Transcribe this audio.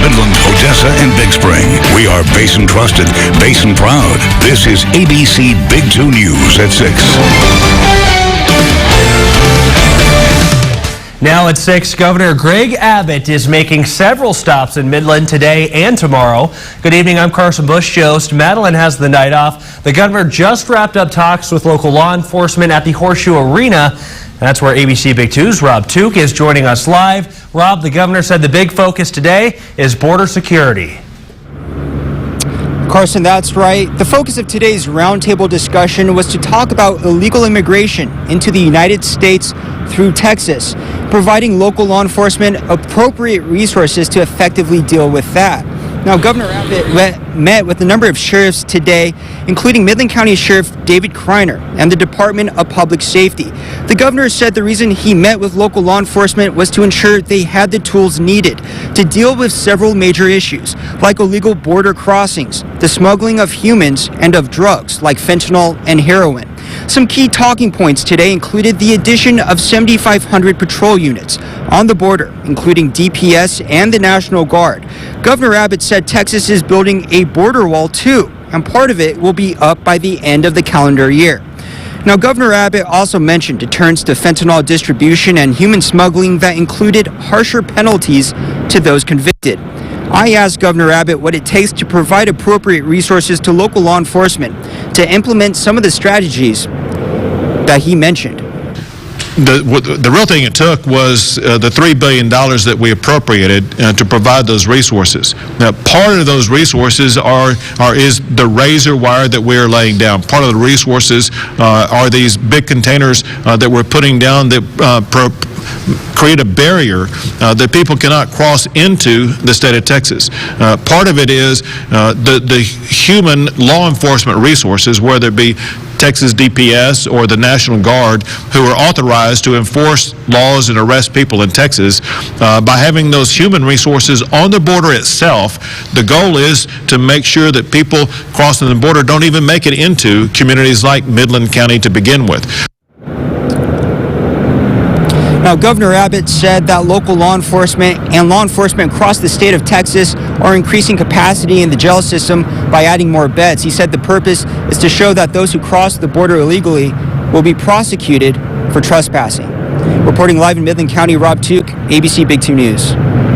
Midland, Odessa, and Big Spring. We are Basin trusted, Basin proud. This is ABC Big 2 News at 6. Now at 6, Governor Greg Abbott is making several stops in Midland today and tomorrow. Good evening, I'm Carson Bush. Host Madeline has the night off. The governor just wrapped up talks with local law enforcement at the Horseshoe Arena. That's where ABC Big 2's Rob Took is joining us live. Rob, the governor said the big focus today is border security. Carson, that's right. The focus of today's roundtable discussion was to talk about illegal immigration into the United States through Texas, providing local law enforcement appropriate resources to effectively deal with that. Now, Governor Abbott met with a number of sheriffs today, including Midland County Sheriff David Kreiner and the Department of Public Safety. The governor said the reason he met with local law enforcement was to ensure they had the tools needed to deal with several major issues, like illegal border crossings, the smuggling of humans and of drugs like fentanyl and heroin. Some key talking points today included the addition of 7,500 patrol units on the border, including DPS and the National Guard. Governor Abbott said Texas is building a border wall too, and part of it will be up by the end of the calendar year. Now, Governor Abbott also mentioned deterrence to fentanyl distribution and human smuggling that included harsher penalties to those convicted. I asked Governor Abbott what it takes to provide appropriate resources to local law enforcement to implement some of the strategies that he mentioned. The real thing it took was the $3 billion that we appropriated to provide those resources. Now, part of those resources is the razor wire that we're laying down. Part of the resources are these big containers that we're putting down that create a barrier that people cannot cross into the state of Texas. Part of it is the human law enforcement resources, whether it be Texas DPS or the National Guard, who are authorized to enforce laws and arrest people in Texas. By having those human resources on the border itself, the goal is to make sure that people crossing the border don't even make it into communities like Midland County to begin with. Now, Governor Abbott said that local law enforcement and law enforcement across the state of Texas are increasing capacity in the jail system by adding more beds. He said the purpose is to show that those who cross the border illegally will be prosecuted for trespassing. Reporting live in Midland County, Rob Took, ABC Big 2 News.